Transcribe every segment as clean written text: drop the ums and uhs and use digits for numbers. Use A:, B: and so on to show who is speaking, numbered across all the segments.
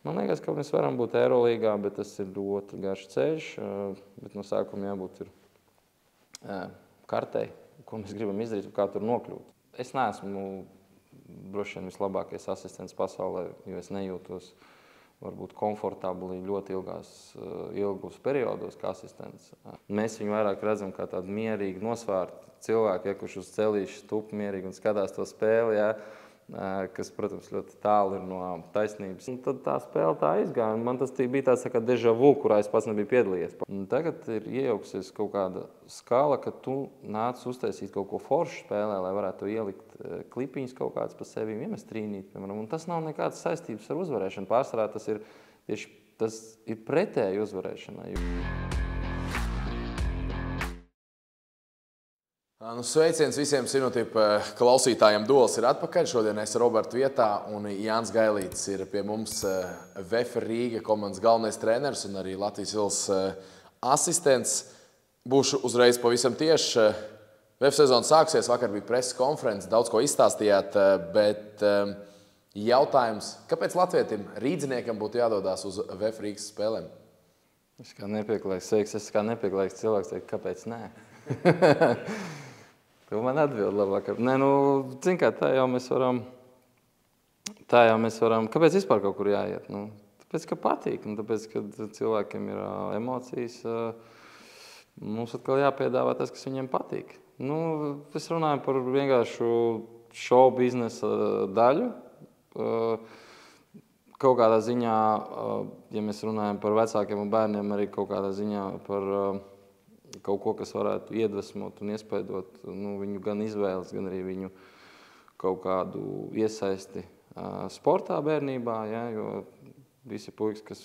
A: Man liekas, ka mēs varam būt Eirolīgā, bet tas ir ļoti garš ceļš. Bet no sākuma jābūt kartei, ko mēs gribam izdarīt un kā tur nokļūt. Es neesmu droši vien vislabākais asistents pasaulē, jo es nejūtos varbūt komfortabli ļoti ilgos periodos kā asistents. Mēs viņu vairāk redzam kā tādu mierīgu, nosvērtu cilvēku, kurš uz celīša tup mierīgi un skatās to spēli, kas, protams, ļoti tālu ir no taisnības. Un tad tā spēle tā izgāja, un man tas bija tāds kā déjà vu, kurā es pats nebiju piedalījies. Un tagad ir iejauksies kaut kāda skala, ka tu nāc uztaisīt kaut ko foršu spēlē, lai varētu ielikt klipiņus kaut kāds pa sevi, iemest trīnīt, piemēram. Un tas nav nekādas saistības ar uzvarēšanu. Pārsvarā tas ir pretēji uzvarēšanai.
B: Sveiciens visiem Cinotip klausītājiem. Duels ir atpakaļ. Šodien es Robertu vietā un Jānis Gailītis ir pie mums VF Rīga komandas galvenais treneris un arī Latvijas Ilas asistents. Būšu uzreiz pavisam tieši. VF sezona sāksies, vakar bija preses konferences, daudz ko izstāstījāt, bet jautājums, kāpēc latvietim rīdziniekam būtu jādodās uz VF Rīgas spēlēm?
A: Es kā nepieklājīgs cilvēks teikt, kāpēc nē? Tu man atbild labāk. Nē, zin kā, tā jau mēs varam. Kāpēc vispār kaut kur jāiet? Tāpēc, ka patīk, un tāpēc, ka cilvēkiem ir emocijas, mums atkal jāpiedāvā tas, kas viņiem patīk. Es runāju par vienkāršu show biznesa daļu. Kaut kādā ziņā, ja mēs runājam par vecākiem un bērniem, arī kaut kādā ziņā par kaut ko, kas varētu iedvesmot un iespaidot viņu gan izvēles, gan arī viņu kaut kādu iesaisti sportā bērnībā, jo visi puikas, kas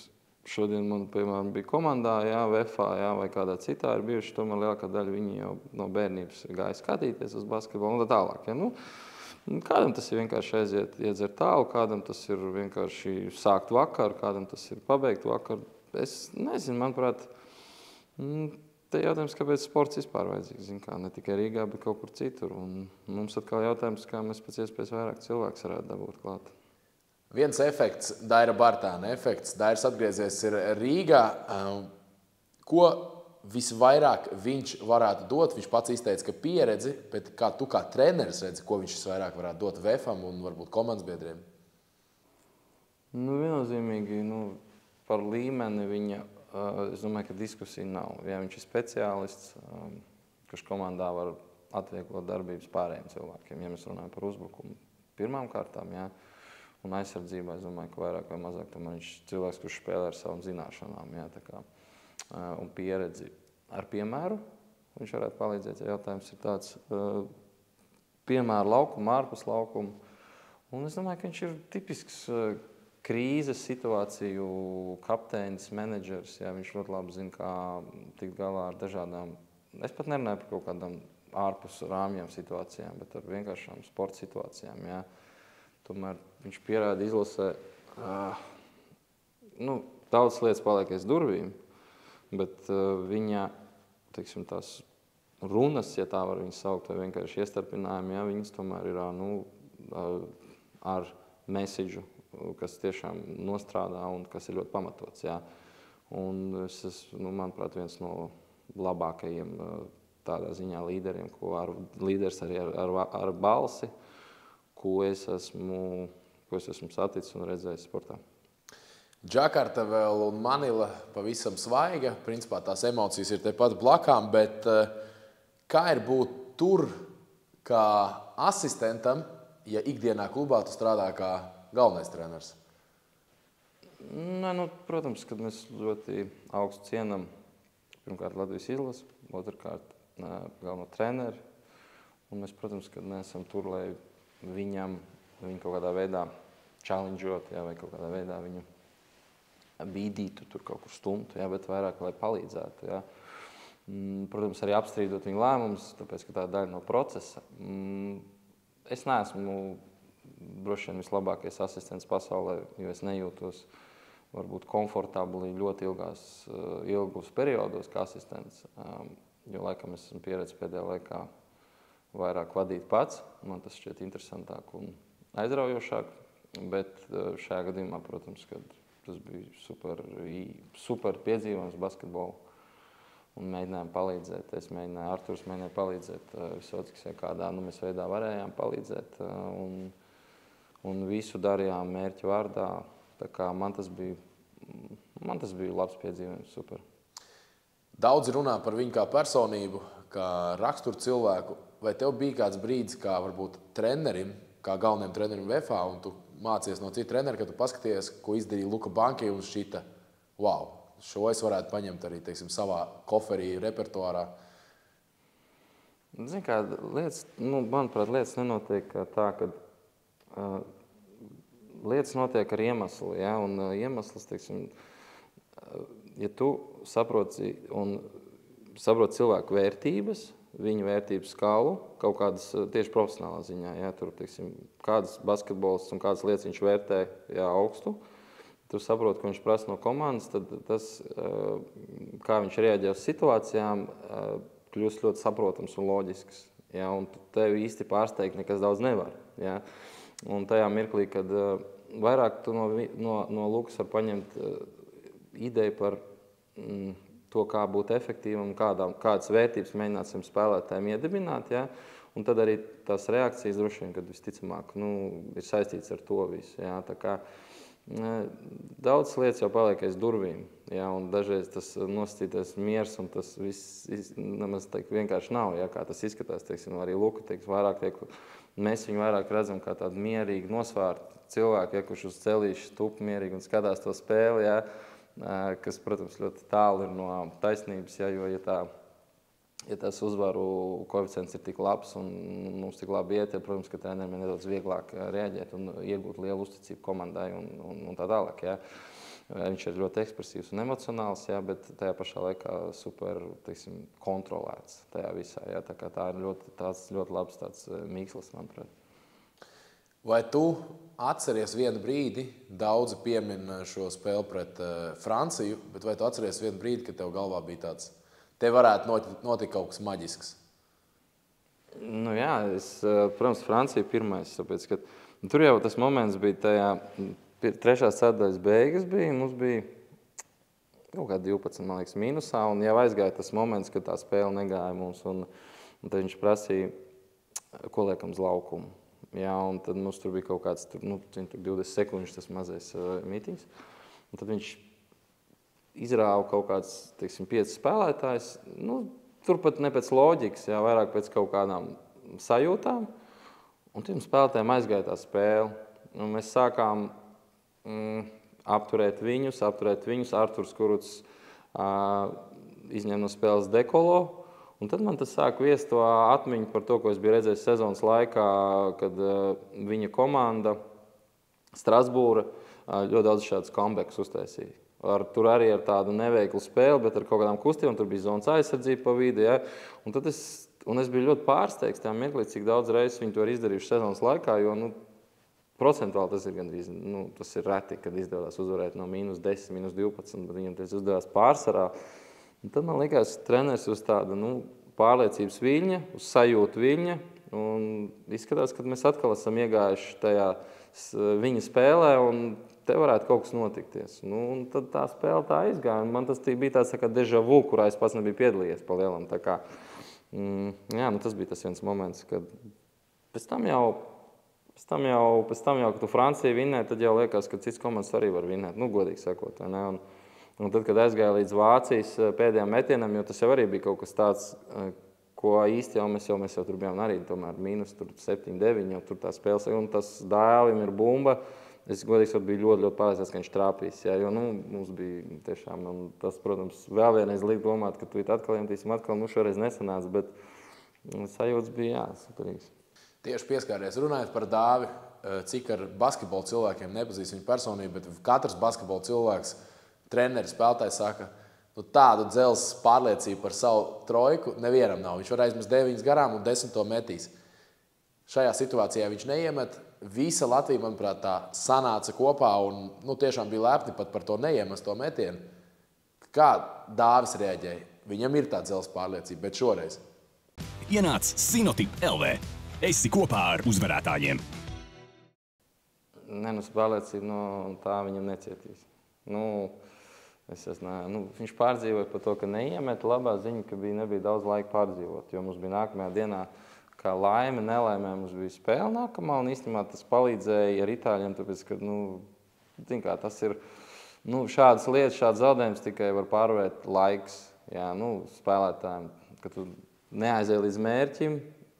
A: šodien man, piemēram, bija komandā, VF-ā, vai kādā citā ir bijuši, tomēr lielākā daļa viņi jau no bērnības gāja skatīties uz basketbolu un tā tālāk. Kādam tas ir vienkārši iedzert tālu, kādam tas ir vienkārši sākt vakaru, kādam tas ir pabeigt vakaru. Es nezinu, manuprāt, te jautājums, kāpēc sports vispār vajadzīgs, ne tikai Rīgā, bet kaut kur citur. Un mums atkal jautājums, kā mēs pēc iespējas vairāk cilvēks varētu dabūt klāt.
B: Viens efekts, Daira Bartāna efekts. Dairs atgriezies ir Rīgā. Ko visvairāk viņš varētu dot? Viņš pats izteica, ka pieredzi, bet kā tu kā treneris redzi, ko viņš visvairāk varētu dot VF-am un varbūt komandas biedriem?
A: Viennozīmīgi, par līmeni viņa, es domāju, ka diskusija nav. Ja viņš ir speciālists, kurš komandā var atvieglot darbības pārējiem cilvēkiem, ja mēs runājam par uzbrukumu pirmām kārtām, un aizsardzībā, es domāju, ka vairāk vai mazāk tomēr viņš ir cilvēks, kurš spēlē ar savām zināšanām, un pieredzi ar piemēru. Viņš varētu palīdzēt, ja jautājums ir tāds piemēru laukumu, ārpus laukumu. Un es domāju, ka viņš ir tipisks krīzes situāciju kapteinis, menedžers. Viņš ļoti labi zina, kā tikt galā ar dažādām, es pat nerunāju par kaut kādām ārpus rāmjām situācijām, bet ar vienkāršām sporta situācijām. Tomēr viņš pierāda izlasē, daudz lietas paliek aiz durvīm, bet viņa, teiksim, tās runas, ja tā var viņas saukt, vai vienkārši iestarpinājumi, viņas tomēr ir ar mesidžu, kas tiešām nostrādā un kas ir ļoti pamatots. Un es esmu, manuprāt, viens no labākajiem tādā ziņā līderiem, līderis arī ar balsi, ko es esmu saticis un redzējis sportā.
B: Džakarta vēl un Manila pavisam svaiga. Principā tās emocijas ir tepat blakām, bet kā ir būt tur kā asistentam, ja ikdienā klubā tu strādā kā galvenais treneris?
A: Protams, kad mēs ļoti augstu cienam pirmkārt Latvijas Ilas, otrkārt galveno treneri. Un mēs, protams, kad neesam tur, lai viņu kaut kādā veidā challengeot, vai kaut kādā veidā viņu bīdītu, tur kaut kur stumtu, bet vairāk, lai palīdzētu. Protams, arī apstrīdot viņu lēmumus, tāpēc, ka tā ir daļa no procesa. Es neesmu droši vien vislabākais asistents pasaulē, jo es nejūtos varbūt komfortabli ļoti ilgos periodos kā asistents, jo laikam es esmu pieredzējis pēdējā laikā vairāk vadīt pats. Man tas šķiet interesantāk un aizraujošāk, bet šajā gadījumā, protams, kad tas bija super piedzīvojums basketbolu. Un mēģinājām palīdzēt. Arturs mēģināja palīdzēt Visockis, kādā mēs veidā varējām palīdzēt. Un visu darījām mērķu vārdā. Tā kā man tas bija labs piedzīvojums, super.
B: Daudzi runā par viņu kā personību, kā raksturu cilvēku. Vai tev bija kāds brīdis, kā varbūt trenerim, kā galvenajam trenerim VFA, un tu mācies no citu treneru, kad tu paskaties, ko izdarīja Luka Banki un šita, wow, šo es varētu paņemt arī, teiksim, savā koferī, repertuārā?
A: Zini, kā lietas, manuprāt, lietas nenotiek tā, ka lietas notiek ar iemeslu, ja, un iemesls, teiksim, ja tu saproti cilvēku vērtības, viņu vērtību skalu, kaut kādas tieši profesionālā ziņā, ja, tur, teiksim, kādas basketbols un kādas lietas viņš vērtē, ja, augstu, tu saproti, ko viņš prasa no komandas, tad tas, kā viņš reaģē uz situācijām, kļūst ļoti saprotams un loģisks, ja, un tevi īsti pārsteigt nekas daudz nevar, ja. Un tajā mirklī, kad vairāk tu no Lukas var paņemt ideju par to, kā būt efektīvam un kādas vērtības mēģināsim spēlētājiem iedibināt, ja? Un tad arī tās reakcijas droši vien, kad visticamāk, ir saistīts ar to visu, ja? Tā kā daudz lietas jau paliek aiz durvīm, ja? Un dažreiz tas nosacītais miers un tas viss nemaz vienkārši nav, ja? Kā tas izskatās, teiksim, arī Luka, mēs viņu vairāk redzam kā tādu mierīgu nosvārtu cilvēku, ja? Kurš uz celīšu stup mierīgi un skatās to spēli, ja? Kas, protams, ļoti tālu ir no taisnības, ja, jo, ja tas uzvaru koeficients ir tik labs un mums tik labi iet, ja, protams, ka treneriem ir nedaudz vieglāk reaģēt un iegūt lielu uzticību komandai un tā tālāk, ja. Viņš ir ļoti ekspresīvs un emocionāls, ja, bet tajā pašā laikā super, teiksim, kontrolēts tajā visā, ja, tā kā tā ir ļoti labs tāds mīkslis, manuprāt.
B: Vai tu atceries vienu brīdi, daudzi piemin šo spēli pret Franciju, bet vai tu atceries vienu brīdi, kad tev galvā bija tāds, te varētu notikt kaut kas maģisks?
A: Jā, protams, Francija pirmais, tāpēc, ka tur jau tas moments bija tajā trešās ceturtdaļas beigas bija, mums bija kaut kā 12, man liekas, mīnusā, un jau aizgāja tas moments, kad tā spēle negāja mums, un tad viņš prasīja, ko liekam uz laukumu. Jā, un tad mums tur bija kaut kāds 20 sekundžu tas mazais mītings. Un tad viņš izrāva kaut kāds, teiksim, 5 spēlētājs. Turpat ne pēc loģikas, jā, vairāk pēc kaut kādām sajūtām. Un tiem spēlētājiem aizgāja tā spēle. Un mēs sākām apturēt viņus. Arturs Kurucs izņem no spēles Dekolo. Un tad man tas sāk viest to atmiņu par to, ko es biju redzējis sezonas laikā, kad viņa komanda Strasbūra ļoti daudz šādus comebacks uztaisīja. Tur arī ar tādu neveiklu spēli, bet ar kaut kādām kustībām, tur bija zonas aizsardzība pa vidu. Ja? Un es biju ļoti pārsteigts tajā mirklī, cik daudz reizes viņi to ir izdarījuši sezonas laikā, jo procentuāli tas ir gandrīz, tas ir reti, kad izdevās uzvarēt no -10, -12, bet viņam tas uzdevās pārsvarā. Un tad man likās, ka treneris uz tādu pārliecības viļņa, uz sajūtu viļņa, un izskatās, ka mēs atkal esam iegājuši tajā viņa spēlē, un te varētu kaut kas notikties. Un tad tā spēle tā izgāja, un man tas bija tāds kā déjà vu, kurā es pats nebiju piedalījies pa lielam. Tā kā, tas bija tas viens moments, kad pēc tam jau, kad tu Franciju vinnē, tad jau liekas, ka cits komandas arī var vinnēt, godīgi sakot, vai ne? Un tad, kad aizgāja līdz Vācijas pēdējām metienam, jo tas jau arī bija kaut kas tāds, ko īsti jau mēs jau tur bijām arī tomēr -7, -9, jau tur tā spēles, un tas Dālim ir bumba. Es godīgi sakot biju ļoti pārliecināts, ka viņš trāpīs, ja, jo mums bija tiešām, un tas, protams, vēl vienreiz liek domāt, ka tu atkal iemetīsim, šoreiz nesanāca, bet sajūtas bija, jā, superīgs.
B: Tieši pieskāries runājot par Dāvi, cik ar basketbolu cilvēkiem nepazīst viņu personību, bet katrs basketbolu cilvēks, treneris, spēlētājs saka, tādu dzelzs pārliecību par savu trojku nevienam nav. Viņš var aizmest 9 garām un 10 to metīs. Šajā situācijā viņš neiemet. Visa Latvija, manuprāt, tā sanāca kopā un tiešām bija lepni pat par to neiemesto metienu. Kā Dāvis reaģēja? Viņam ir tā dzelzs pārliecība, bet šoreiz.
C: Ienāc Sinotip LV. Esi kopā ar uzvarētājiem.
A: Pārliecība tā viņam necietīs. Viņš pārdzīvoja par to, ka neiemet. Labā ziņa, ka nebija daudz laika pārdzīvot, jo mums bija nākamajā dienā, kā laime, nelaimē, mums bija spēle nākamā, un īstenībā tas palīdzēja ar itāļiem, tāpēc, ka, tas ir, šādas lietas, šādas zaudējumus tikai var pārvarēt laiks, spēlētājiem, ka tu neaizēji līdz mērķim,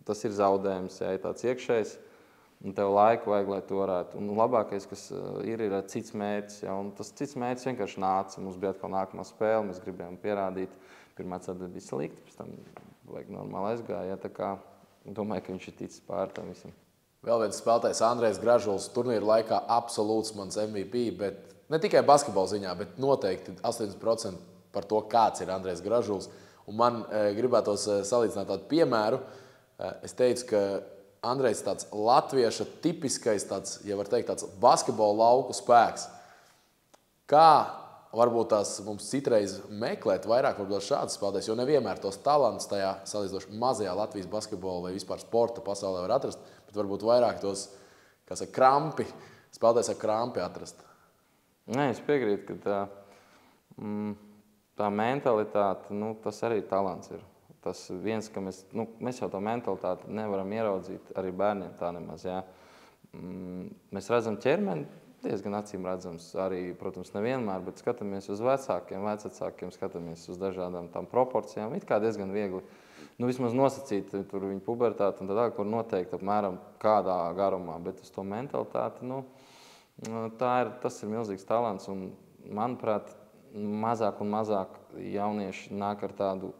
A: tas ir zaudējums, ja tāds iekšējs, un tev laiku vajag, lai to varētu. Un labākais, kas ir cits mērķis, un tas cits mērķis vienkārši nāca. Mums bija atkal nākamā spēle, mēs gribējām pierādīt, pirmā ceturtdaļa bija slikta, pēc tam vajag normāli aizgāja, tā kā domāju, ka viņš ir ticis pār tam visam.
B: Vēl viens spēlētājs Andrejs Gražuls turnīra laikā absolūts mans MVP, bet ne tikai basketbola ziņā, bet noteikti 80% par to, kāds ir Andrejs Gražuls. Un man gribētos salīdzināt tādu piemēru. Es teicu, ka Andrejs tāds latvieša tipiskais, tāds, ja var teikt, tāds basketbola lauku spēks. Kā varbūt tās mums citreiz meklēt vairāk varbūt šādas spēlētājs, jo nevienmēr tos talants tajā salīdzinoši mazajā Latvijas basketbola vai vispār sporta pasaulē var atrast, bet varbūt vairāk tos, kā saka, krampi, spēlētājs ar krampi atrast.
A: Nē, es piekrītu, ka tā mentalitāte, tas arī talants ir. Tas viens, ka mēs jau to mentalitāti nevaram ieraudzīt arī bērniem tā nemaz. Jā. Mēs redzam ķermeni, diezgan acīm redzams arī, protams, nevienmēr, bet skatāmies uz vecākiem, skatāmies uz dažādām tām proporcijām. It kā diezgan viegli, vismaz nosacīt tur viņu pubertāti un tā, kur noteikti apmēram kādā garumā, bet uz to mentalitāti, tas ir milzīgs talants un, manuprāt, mazāk un mazāk jaunieši nāk ar tādu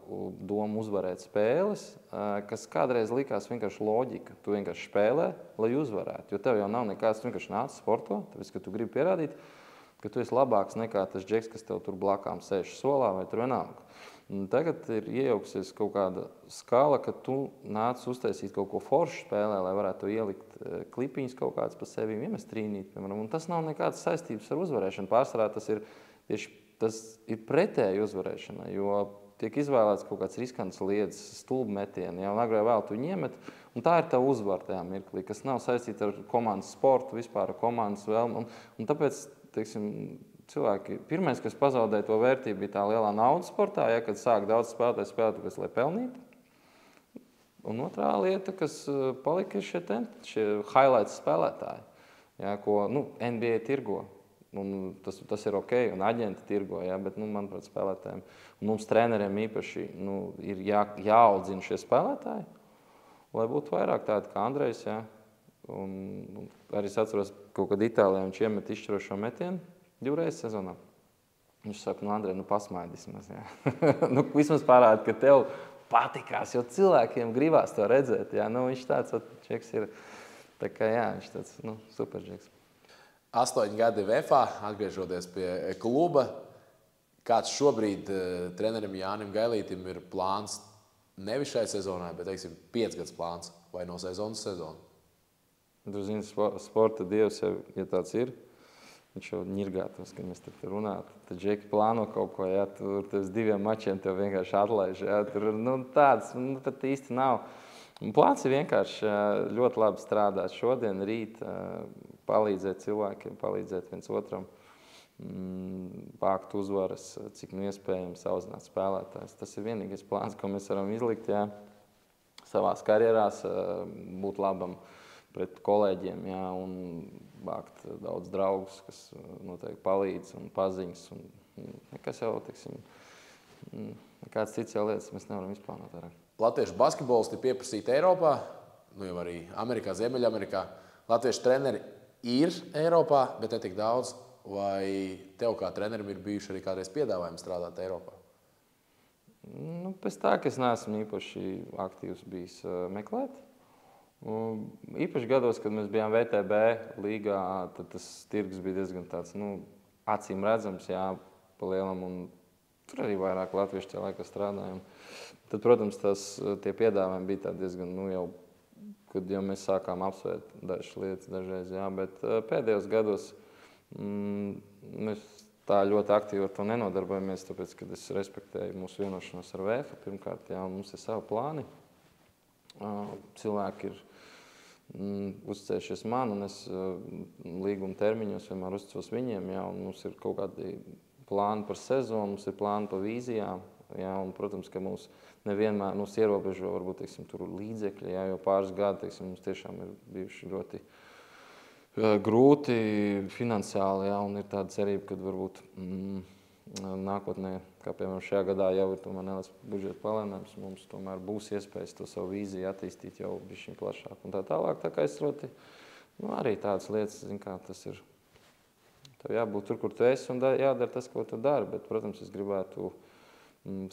A: domu uzvarēt spēles, kas kādreiz likās vienkārši loģika. Tu vienkārši spēlē, lai uzvarētu, jo tev jau nav nekāds, tu vienkārši nāc sporto, tāpēc, ka tu gribi pierādīt, ka tu esi labāks nekā tas džeks, kas tev tur blakām sēž solā vai tur vienalga. Tagad ir iejauksies kaut kāda skala, ka tu nāc uztaisīt kaut ko foršu spēlē, lai varētu ielikt klipiņus kaut kāds pa sevi, iemest trīnīt, piemēram, un tas nav nekādas saistības ar uzvarēšanu. Pārsvarā tas ir tieši tas ir pretēji uzvarēšanai, jo tiek izvēlēts kaut kāds riskants lietas, stulbi metieni, un agrāk vēl tu viņu iemet, un tā ir tā uzvara tajā mirklī, kas nav saistīta ar komandas sportu, vispār ar komandas vēlmu, un tāpēc, teiksim, cilvēki, pirmais, kas pazaudēja to vērtību, bija tā lielā naudas sportā, kad sāk daudz spēlētāji spēlēt, tāpēc, lai pelnītu. Un otrā lieta, kas palika, ir šie highlights spēlētāji, ko NBA tirgo. Un tas ir ok, un aģenti tirgo, bet, manuprāt, spēlētājiem, un mums treneriem īpaši ir jāaudzina šie spēlētāji, lai būtu vairāk tādi kā Andrejs, un arī es atceros, kaut kad Itālijā viņš iemet izšķirošo metienu 2 reizes sezonā. Viņš saka, Andrej, pasmaidi vismaz, vismaz parādi, ka tev patikās, jo cilvēkiem gribās to redzēt, viņš tāds džeks ir, tā kā, viņš tāds, super džeks.
B: 8 gadi VFA, atgriežoties pie kluba. Kāds šobrīd trenerim Jānim Gailītim ir plāns nevis šai sezonai, bet, 5 gads plāns vai no sezonas sezonu?
A: Tu zini, sporta dievs, ja tāds ir, viņš jau ņirgātos, kad mēs tur runātu. Tad džeki plāno kaut ko, tur uz 2 mačiem tev vienkārši atlaiž, tur tāds, pat īsti nav. Plāns ir vienkārši ļoti labi strādāt šodien, rīt, palīdzēt cilvēkiem, palīdzēt viens otram, vākt uzvaras, cik iespējams auzināt spēlētājs. Tas ir vienīgais plāns, ko mēs varam izlikt, savās karjerās, būt labam pret kolēģiem, un vākt daudz draugus, kas noteikti palīdz un paziņas. Un nekas jau, nekāds cits jau lietas mēs nevaram izplānot vairāk.
B: Latviešu basketbolisti ir pieprasīti Eiropā, jau arī Amerikā, Ziemeļamerikā. Latviešu treneri ir Eiropā, bet ne tik daudz. Vai tev kā trenerim ir bijuši arī kādreiz piedāvājumi strādāt Eiropā?
A: Pēc tā, ka es neesmu īpaši aktīvs bijis meklēt. Īpaši gados, kad mēs bijām VTB līgā, tad tas tirgus bija diezgan tāds, acīm redzams, pa lielam, un tur arī vairāk latvieši tajā laikā strādājām. Tad, protams, tie piedāvājumi bija tādi diezgan, kad jau mēs sākām apsvērt dažas lietas dažreiz, bet pēdējos gados mēs tā ļoti aktīvi ar to nenodarbojamies, tāpēc, kad es respektēju mūsu vienošanos ar VF. Pirmkārt, mums ir savi plāni. Cilvēki ir uzticējušies man, un es līguma termiņos vienmēr uzticos viņiem, jā, un mums ir kaut kādi plāni par sezonu, mums ir plāni par vīzijām, jā, un, protams, ka mums nevienmēr ierobežo, varbūt, teiksim, tur līdzekļi, jā, jo pāris gadi, teiksim, mums tiešām ir bijuši ļoti grūti finansiāli, jā, un ir tāda cerība, ka varbūt nākotnē, kā piemēram šajā gadā jau ir tomēr neliels budžeta palielinājums, mums tomēr būs iespējas to savu vīziju attīstīt jau bišķiņ plašāk un tā tālāk. Tā kā es ļoti, arī tādas lietas, zin kā, tas ir, tev jābūt tur, kur tu esi un jādara tas, ko tu dari, bet, protams, es gribētu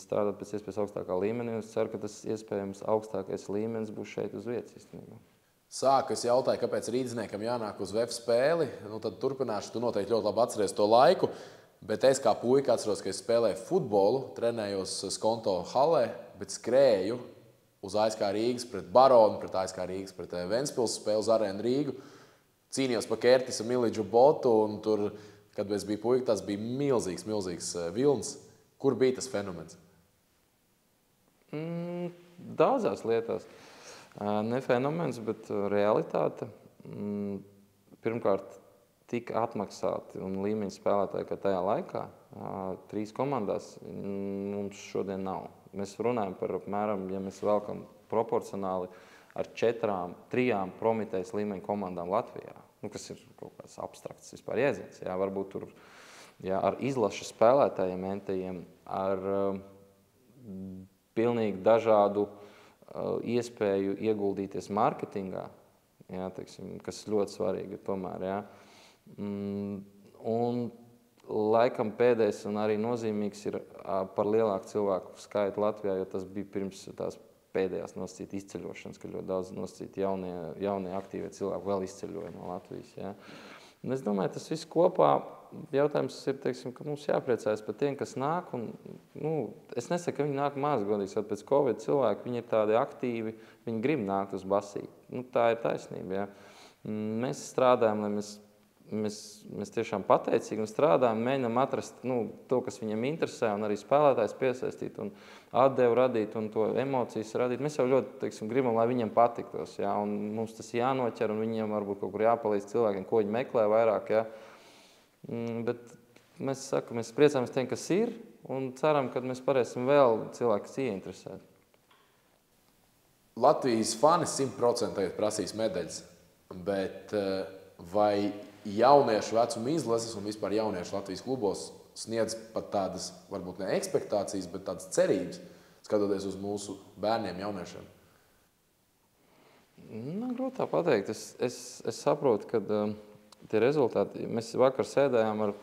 A: strādāt pēc iespējas augstākā līmenī, un es ceru, ka tas iespējams augstākais līmenis būs šeit uz vietas īstenībā.
B: Sāku es jautāju, kāpēc rīdzniekam jānāk uz VF spēli, tad turpināšu, tu noteikti ļoti labi atceries to laiku, bet es kā puika atceros, ka es spēlēju futbolu, trenējos Skonto halē, bet skrēju uz ASK Rīgas pret Baronu, pret ASK Rīgas pret Ventspils spēli uz Arēnu Rīgu, cīnījos pa Kertisa Milidžu botu, un tur, kad es biju puika, tas bija milzīgs vilns. Kur bija tas fenomens?
A: Daudzās lietās. Ne fenomens, bet realitāte. Pirmkārt, tika atmaksāti un līmeņa spēlētāji, ka tajā laikā 3 komandās mums šodien nav. Mēs runājam par apmēram, ja mēs velkam proporcionāli ar 3 Prometējas līmeņa komandām Latvijā, kas ir kaut kāds abstrakts vispār jēdziens. Jā, varbūt tur ar izlaša spēlētājiem entajiem, ar pilnīgi dažādu iespēju ieguldīties mārketingā, jā, teiksim, kas ļoti svarīgi tomēr. Jā. Un laikam pēdējais un arī nozīmīgs ir par lielāku cilvēku skaitu Latvijā, jo tas bija pirms tās pēdējās nosacīta izceļošanas, ka ļoti daudz nosacīti jaunie aktīvie cilvēki vēl izceļoja no Latvijas. Jā. Un es domāju, tas viss kopā jautājums ir, teiksim, ka mums jāpriecājas par tiem, kas nāk. Un, es nesaku, ka viņi nāk maz, godīgi, pēc Covid cilvēki, viņi ir tādi aktīvi, viņi grib nākt uz basīti. Tā ir taisnība. Jā. Mēs strādājam, lai mēs tiešām pateicīgi un strādājam, mēģinam atrast to, kas viņam interesē, un arī spēlētājs piesaistīt un atdevu radīt un to emocijas radīt. Mēs jau ļoti, teiksim, gribam, lai viņam patiktos, jā, un mums tas jānoķer, un viņiem varbūt kaut kur jāpalīdz cilvēkiem, ko viņi meklē vairāk, jā. Bet mēs priecājamies tiem, kas ir, un ceram, ka mēs varēsim vēl cilvēkus ieinteresēt.
B: Latvijas fani 100% tagad prasīs medaļas, bet vai jauniešu vecuma izlases un vispār jauniešu Latvijas klubos sniedz pat tādas, varbūt ne ekspektācijas, bet tādas cerības, skatoties uz mūsu bērniem, jauniešiem?
A: Grūti tā pateikt. Es saprotu, ka tie rezultāti, mēs vakar sēdējām ar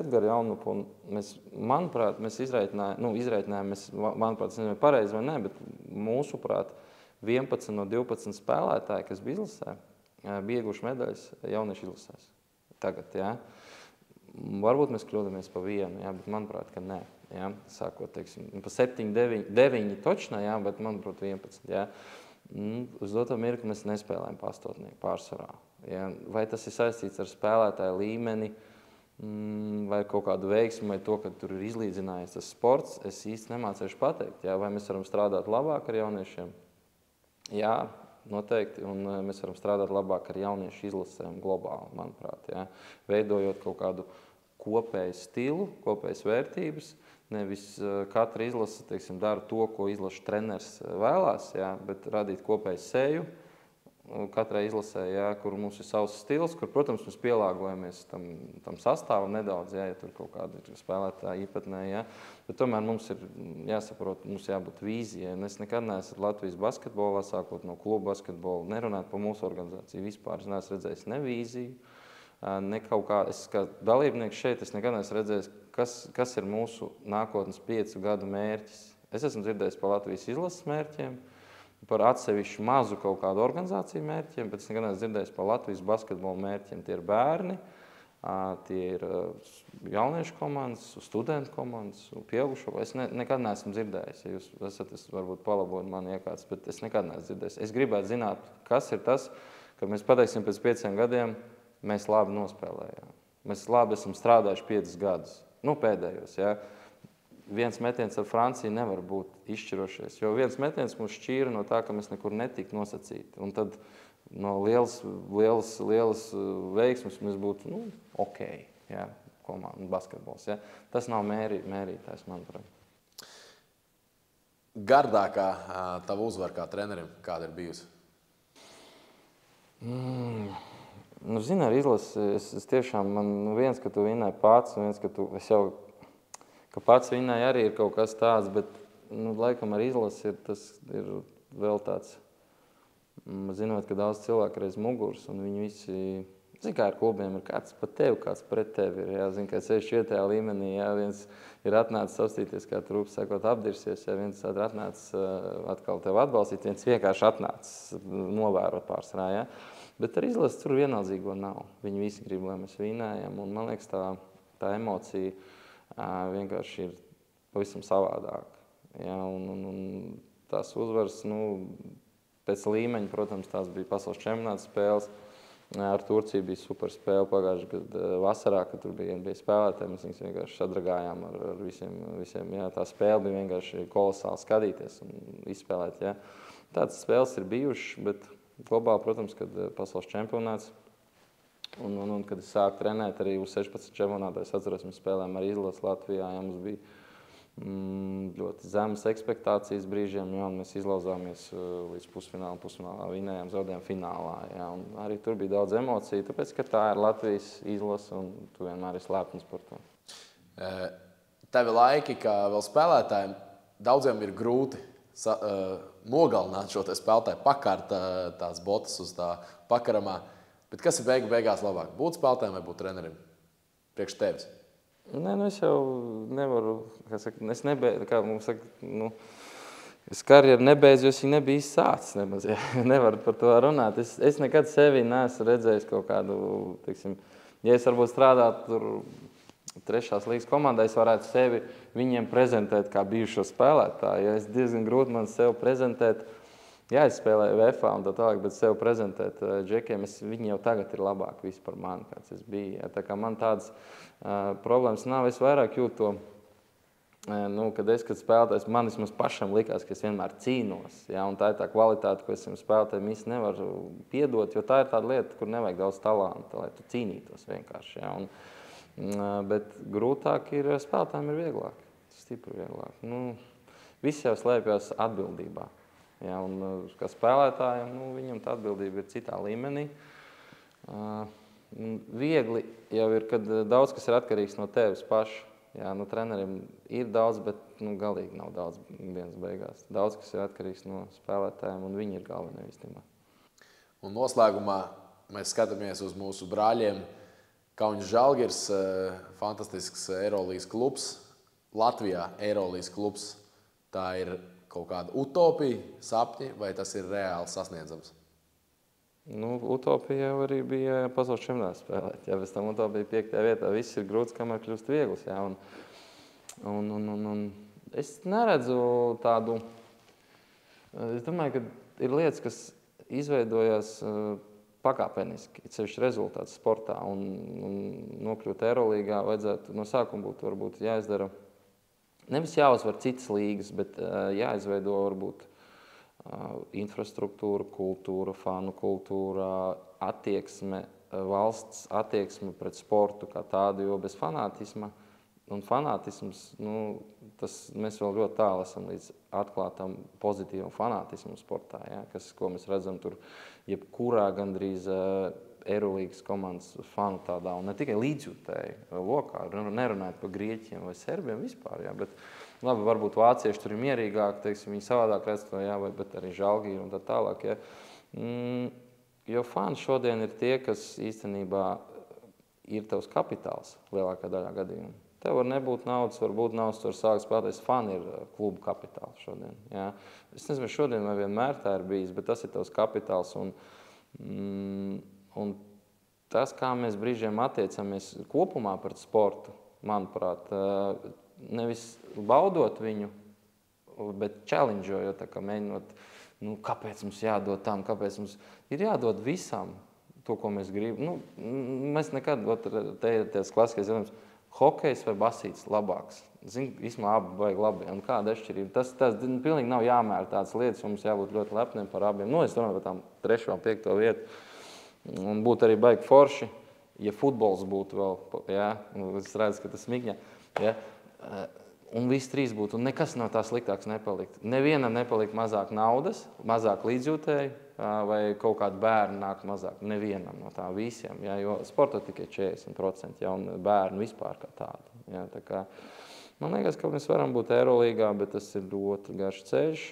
A: Edgaru Jaunupu, un manuprāt, mēs izreikinājām, manuprāt, tas nezinu, pareizi vai ne, bet mūsuprāt, 11 no 12 spēlētāji, kas bija izlasē, bija ieguvuši medaļas jauniešu izlasēs. Tagad, jā. Varbūt mēs kļūdamies pa vienu, jā, bet manuprāt, ka nē. Jā. Sākot, teiksim, pa 7, 9 točnā, jā, bet manuprāt 11. Jā. Uz doto mirkli mēs nespēlējam pastotnieku pārsvarā. Jā. Vai tas ir saistīts ar spēlētāju līmeni, vai kaut kādu veiksmu, vai to, ka tur ir izlīdzinājies tas sports, es īsti nemācēšu pateikt. Jā. Vai mēs varam strādāt labāk ar jauniešiem? Jā, noteikti, un mēs varam strādāt labāk ar jauniešu izlasēm globāli, manuprāt. Jā. Veidojot kaut kādu kopēju stilu, kopējas vērtības, nevis katra izlase, teiksim, dara to, ko izlaša treneris vēlās, jā, bet radīt kopēju seju katrai izlasē, jā, kur mums ir savs stils, kur, protams, mēs pielāgojamies tam sastāvam nedaudz, jā, ja tur kaut kāda ir spēlētāja īpatnē, jā. Bet tomēr mums ir jāsaprot, mums jābūt vīzijai. Es nekad neesmu Latvijas basketbolā, sākot no kluba basketbola, nerunāt par mūsu organizāciju vispār. Es neesmu redzējis ne vīziju, ne kaut kā. Es kā dalībnieks šeit, es nekad neesmu redzējis, kas ir mūsu nākotnes 5 gadu mērķis. Es esmu dzirdējis par Latvijas izlases mērķiem, par atsevišķu mazu kaut kādu organizāciju mērķiem, bet es nekad neesmu dzirdējis par Latvijas basketbola mērķiem. Tie ir bērni, tie ir jauniešu komandas, studentu komandas, pieaugušo. Es nekad neesmu dzirdējis. Ja jūs esat, varbūt palabojat mani iekāds, bet es nekad neesmu dzirdējis. Es gribētu zināt, kas ir tas, ka mēs pateiksim pēc 5 gadiem, mēs labi nospēlējām. Mēs labi esam strādājuši 5 gadus. Pēdējos, jā. Viens metiens ar Franciju nevar būt izšķirošies, jo viens metiens mums šķīra no tā, ka mēs nekur netika nosacīti. Un tad no lielas veiksmes mēs būtu ok, jā, komanda basketbols. Jā. Tas nav mērītājs, manuprāt.
B: Gardākā tava uzvara kā trenerim, kāda ir bijusi?
A: Zini, ar izlasi, es tiešām, viens, ka tu vinēji pats, viens, ka pats vinēji arī ir kaut kas tāds, bet, laikam ar izlasi tas ir vēl tāds, zinot, ka daudz cilvēku reiz muguras, un viņi visi, zini, kā ar klubiem ir kāds pa tevi, kāds pret tevi ir, jā, zini, kā 64. līmenī, jā, viens ir atnācis savstīties, kā trūps, sakot, apdirsies, jā, viens ir atnācis atkal tevi atbalstīt, viens vienkārši atnācis novērot pārsvarā, jā. Bet ar izlasi tur vienaldzīgo nav. Viņi visi grib, lai mēs vinējam, un man liekas, tā emocija vienkārši ir pavisam savādāk. Ja, un tās uzvaras, pēc līmeņa, protams, tās bija pasaules čempionāta spēles. Ar Turciju bija super spēle pagājušajā gadā vasarā, kad tur bija spēlētāji. Mēs viņus vienkārši sadragājām ar visiem. Jā, tā spēle bija vienkārši kolosāli skatīties un izspēlēt. Jā. Tādas spēles ir bijušas, bet globāli, protams, kad pasaules čempionāts un kad es sāku trenēt arī uz 16 čempionātā, es atceros, mēs spēlējām ar izlasi Latvijā, jā, mums bija ļoti zemas ekspektācijas brīžiem, jā, un mēs izlauzāmies līdz pusfinālā vinējām, zaudējām finālā, jā, un arī tur bija daudz emociju, tāpēc, ka tā ir Latvijas izlase un tu vienmēr esi lepns par to.
B: Tevi laiki, kā vēl spēlētājiem, daudziem ir grūti nogalināt šo spēlētāju, pakart tās botas uz tā pakaramā. Bet kas ir beigās labāk? Būt spēlētājiem vai būt trenerim? Priekš tevis?
A: Nē, es jau nevaru, kā mums saka, es karjeru nebeidzu, jo es viņu nebiju sācis nemaz. Ja. Nevaru par to runāt. Es nekad sevi neesmu redzējis kaut kādu, teiksim, ja es varbūt strādātu tur trešās līgas komandā, es varētu sevi viņiem prezentēt kā bijušo spēlētāju. Ja es diezgan grūti man sevi prezentēt, jā, es spēlēju VFA un tā tālāk, bet sevi prezentēt džekiem, viņi jau tagad ir labāki visi par mani, kāds es biju. Ja. Tā kā man tādas problēmas nav, es vairāk jūtu to, kad spēlētājs, man vismaz pašam likās, ka es vienmēr cīnos. Ja, un tā ir tā kvalitāte, ko es spēlētājiem īsti nevaru piedot, jo tā ir tāda lieta, kur nevajag daudz talanta, lai tu cīnītos vienkārši. Ja, bet grūtāk ir spēlētājiem ir vieglāk, stipri vieglāk. Viss jau slēpjas atbildībā. Ja, un kā spēlētājiem, viņam tā atbildība ir citā līmenī. Viegli jau ir, kad daudz kas ir atkarīgs no tevis paša. Ja, treneriem ir daudz, bet galīgi nav daudz dienas beigās. Daudz kas ir atkarīgs no spēlētājiem, un viņi ir galvenie īstenībā.
B: Un noslēgumā mēs skatāmies uz mūsu brāļiem. Kauņas Žalgiris, fantastisks Eirolīgas klubs. Latvijā Eirolīgas klubs. Tā ir kaut kāda utopija, sapņi, vai tas ir reāli sasniedzams?
A: Utopija jau arī bija pasaules čempionātā spēlēt. Ja, pēc tam utopija 5. vietā. Viss ir grūts, kamēr kļūst viegls. Ja, un es neredzu tādu... Es domāju, ka ir lietas, kas izveidojās pakāpeniski, sevišķi rezultāts sportā, un nokļūt Eirolīgā vajadzētu no sākuma būt varbūt jāizdara. Nevis jāuzvar citas līgas, bet jāizveido varbūt infrastruktūra, kultūra, fanu kultūra, attieksme, valsts attieksme pret sportu kā tādu, jo bez fanātisma, un fanātisms, mēs vēl ļoti tālu esam līdz atklātam pozitīvam fanātismu sportā, ja, ko mēs redzam tur jebkurā gandrīz Eirolīgas komandas fanu tādā, un ne tikai līdzjūtēji lokā, nerunājot par Grieķiem vai Serbiem vispār, ja, bet labi, varbūt vācieši tur ir mierīgāk, teiksim, viņi savādāk redz to, ja, bet arī Žalgiri un tā tālāk. Ja. Jo fani šodien ir tie, kas īstenībā ir tavs kapitāls lielākā daļā gadījumā. Tev var nebūt naudas, varbūt naudas, tu var sākt spēlēties. Fani ir klubu kapitāls šodien. Ja. Es nezinu, šodien vai vienmēr tā ir bijis, bet tas ir tavs kapitāls. Un tas, kā mēs brīžiem attiecamies kopumā pret sportu, manuprāt, nevis baudot viņu, bet challengeojot, mēģinot, kāpēc mums jādod tam, kāpēc mums ir jādod visam to, ko mēs gribam. Mēs nekad, te ir tās klasiskais jautājums, hokejs vai basīts labāks? Zinu, īstenībā abi vajag labi. Un kāda atšķirība? Tas pilnīgi nav jāmēra tādas lietas, mums jābūt ļoti lepniem par abiem. Nu, es domāju par tām 3. un 5. vietu. Un būtu arī baigi forši, ja futbols būtu vēl, jā, es redzu, ka tas smigņa, jā, un visi 3 būtu, un nekas no tā sliktāks nepalikt. Nevienam nepalikt mazāk naudas, mazāk līdzjūtēji, vai kaut kādi bērni nāk mazāk. Nevienam no tā visiem, jā, jo sporta tikai 40%, jā, un bērni vispār kā tādi. Jā, tā kā, man liekas, ka mēs varam būt Eirolīgā, bet tas ir ļoti garš ceļš,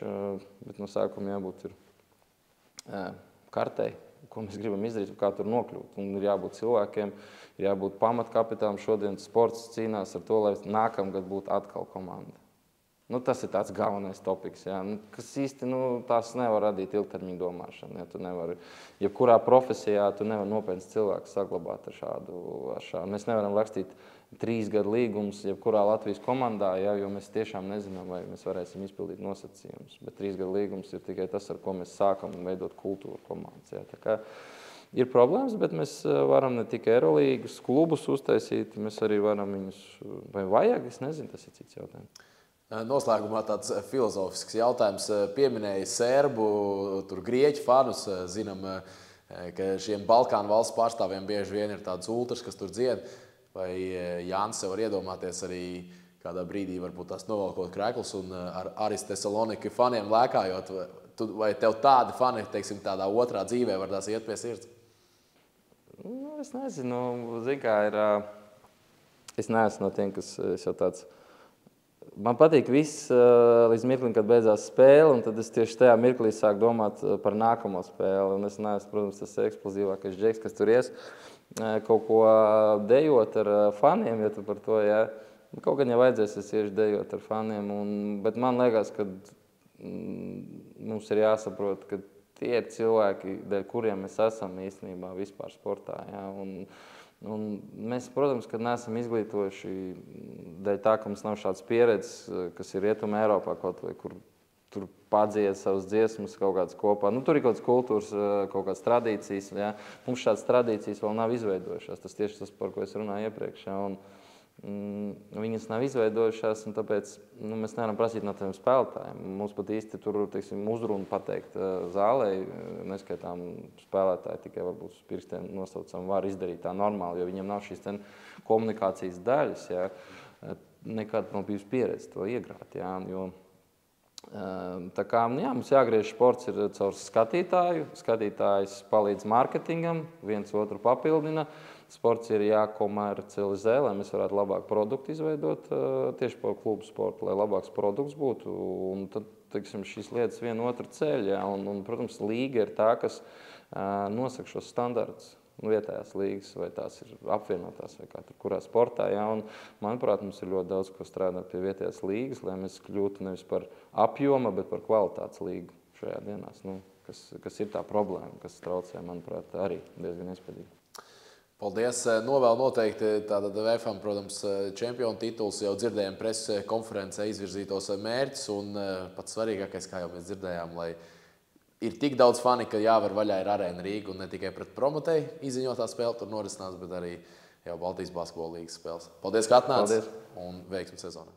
A: bet no sākuma jābūt ir kartei, ko mēs gribam izdarīt, kā tur nokļūt. Un ir jābūt cilvēkiem, ir jābūt pamatkapitālam. Šodien sports cīnās ar to, lai nākamgad būtu atkal komanda. Nu, tas ir tāds galvenais topiks, jā. Nu, kas īsti tās nevar radīt ilgtermiņa domāšanu. Ja tu nevari, jebkurā profesijā tu nevar nopietns cilvēks saglabāt ar šādu. Mēs nevaram rakstīt 3 gadu līgumus jebkurā Latvijas komandā, jā, jo mēs tiešām nezinām, vai mēs varēsim izpildīt nosacījumus. Bet 3 gadu līgums ir tikai tas, ar ko mēs sākam veidot kultūru komandas. Jā. Tā kā ir problēmas, bet mēs varam ne tikai Eirolīgas klubus uztaisīt, mēs arī varam viņus, vai vajag, es nezinu, tas ir cits jautājums.
B: Noslēgumā tāds filozofisks jautājums. Pieminēja Sērbu, tur Grieķu fanus. Zinām, ka šiem Balkānu valsts pārstāvjiem bieži vien ir tāds ultras, kas tur dzied. Vai Jānis var iedomāties arī kādā brīdī varbūt tās novalkot krēklus un ar Aris Thessaloniki faniem lēkājot? Vai tev tādi fani, teiksim, tādā otrā dzīvē var tās iet pie sirds?
A: Nu, es nezinu. Zin, kā ir, es neesmu no tiem, kas jau tāds... Man patīk viss līdz mirklim, kad beidzās spēle, un tad es tieši tajā mirklī sāku domāt par nākamo spēli. Un es neesmu, protams, tas eksplozīvākais džeks, kas tur ies kaut ko dejot ar faniem, ja tu par to, jā. Kaut gan jau vajadzēs, es iešu dejot ar faniem, bet man liekas, ka mums ir jāsaprot, ka tie ir cilvēki, dēļ kuriem mēs esam īstenībā vispār sportā, jā. Un mēs, protams, kad neesam izglītojuši dēļ tā, ka mums nav šāds pieredzes, kas ir Rietuma Eiropā kaut vai, kur tur padzied savas dziesmas kaut kādas kopā. Nu, tur ir kaut kādas kultūras, kaut kādas tradīcijas, jā. Mums šādas tradīcijas vēl nav izveidojušās. Tas tieši tas, par ko es runāju iepriekš, jā. Viņas nav izveidojušās, un tāpēc mēs nevaram prasīt no tiem spēlētājiem. Mums pat īsti tur, teiksim, uzrunu pateikt zālē, neskaitām spēlētāji, tikai varbūt uz pirkstiem nosaucam, var izdarīt tā normāli, jo viņam nav šīs komunikācijas daļas, jā. Nekad nav bijusi pieredze to iegrāt, jā, jo tā kā, jā, mums jāgriež sports ir caur skatītāju, skatītājs palīdz mārketingam, viens otru papildina. Sports ir jākomercializē, lai mēs varētu labāk produktu izveidot tieši par klubu sportu, lai labāks produkts būtu. Un tad, teiksim, šīs lietas vienu otru ceļ, jā. Un, protams, līga ir tā, kas nosaka šos standartus. Vietējās līgas, vai tās ir apvienotās, vai kā tur kurā sportā. Jā. Un, manuprāt, mums ir ļoti daudz, ko strādāt pie vietējās līgas, lai mēs kļūtu nevis par apjoma, bet par kvalitātes līgu šajā dienās. Nu, kas ir tā problēma, kas traucē, manuprāt, arī diezgan iespējīgi.
B: Paldies. Novēl noteikti tātad VFam, protams, čempionu tituls, jau dzirdējām preses konferencē izvirzītos mērķus, un pats svarīgākais, kā jau mēs dzirdējām, lai ir tik daudz fani, ka jāvar vaļā ir Arēna Rīga, un ne tikai pret Promotei izziņotā spēle tur norisinās, bet arī jau Baltijas basketbola līgas spēles. Paldies, ka atnāc, un veiksmi sezonā.